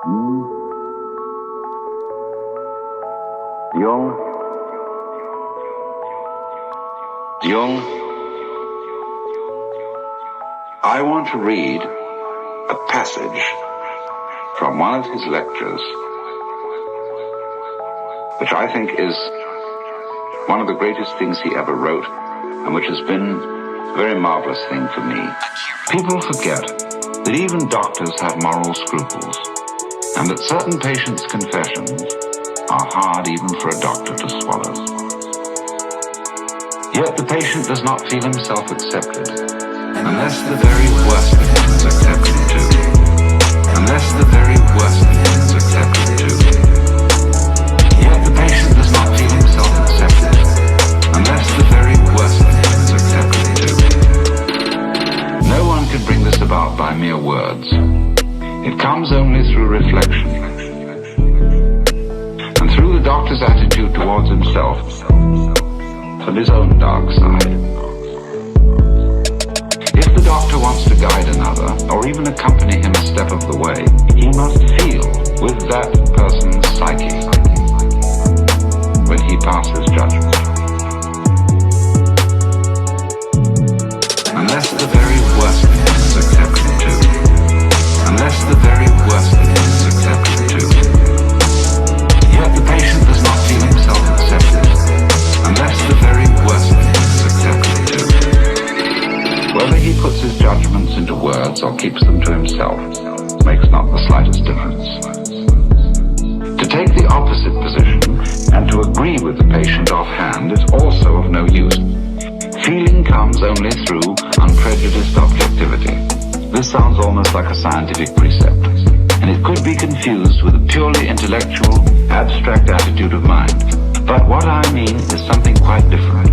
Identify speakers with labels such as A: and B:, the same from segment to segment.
A: Jung, I want to read a passage from one of his lectures, which I think is one of the greatest things he ever wrote, and which has been a very marvelous thing for me. People forget that even doctors have moral scruples, and that certain patients' confessions are hard even for a doctor to swallow. Yet the patient does not feel himself accepted, unless the very worst of him is accepted too. Unless the very worst of him is accepted too. Yet the patient does not feel himself accepted, unless the very worst of him is accepted too. No one can bring this about by mere words. It comes only through reflection, and through the doctor's attitude towards himself and his own dark side. If the doctor wants to guide another, or even accompany him a step of the way, he must feel with that person's psyche when he passes judgment. Unless the very worst of him is accepted too. Unless the very worst of him is accepted too. Yet the patient does not feel himself accepted, unless the very worst of him is accepted too. Whether he puts his judgments into words or keeps them to himself makes not the slightest difference. To take the opposite position and to agree with the patient offhand is also of no use. Feeling comes only through unprejudiced objectivity. This sounds almost like a scientific precept, and it could be confused with a purely intellectual, abstract attitude of mind. But what I mean is something quite different.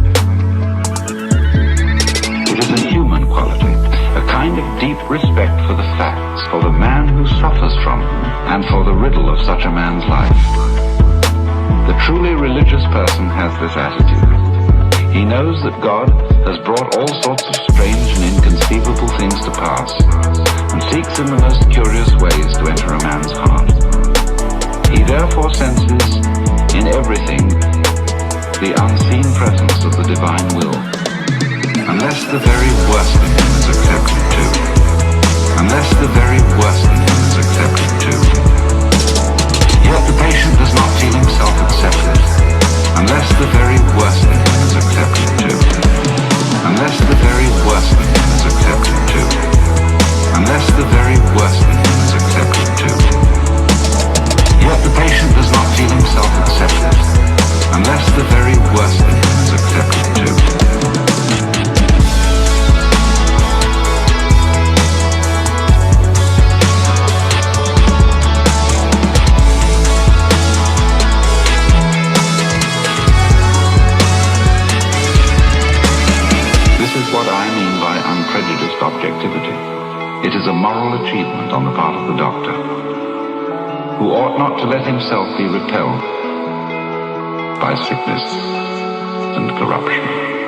A: It is a human quality, a kind of deep respect for the facts, for the man who suffers from them, and for the riddle of such a man's life. The truly religious person has this attitude. He knows that God has brought all sorts of strange and inconceivable things to pass, and seeks in the most curious ways to enter a man's heart. He therefore senses in everything the unseen presence of the divine will. Unless the very worst of him is accepted too. Unless the very worst of him is accepted too. Yet the patient does not feel himself accepted, unless the very worst of him is accepted too. Unless the very worst of him is accepted too. Unless the very worst of him is accepted too. Yet the patient does not feel himself accepted, unless the very worst of him is accepted too. This is what I mean by unprejudiced objectivity. It is a moral achievement on the part of the doctor, who ought not to let himself be repelled by sickness and corruption.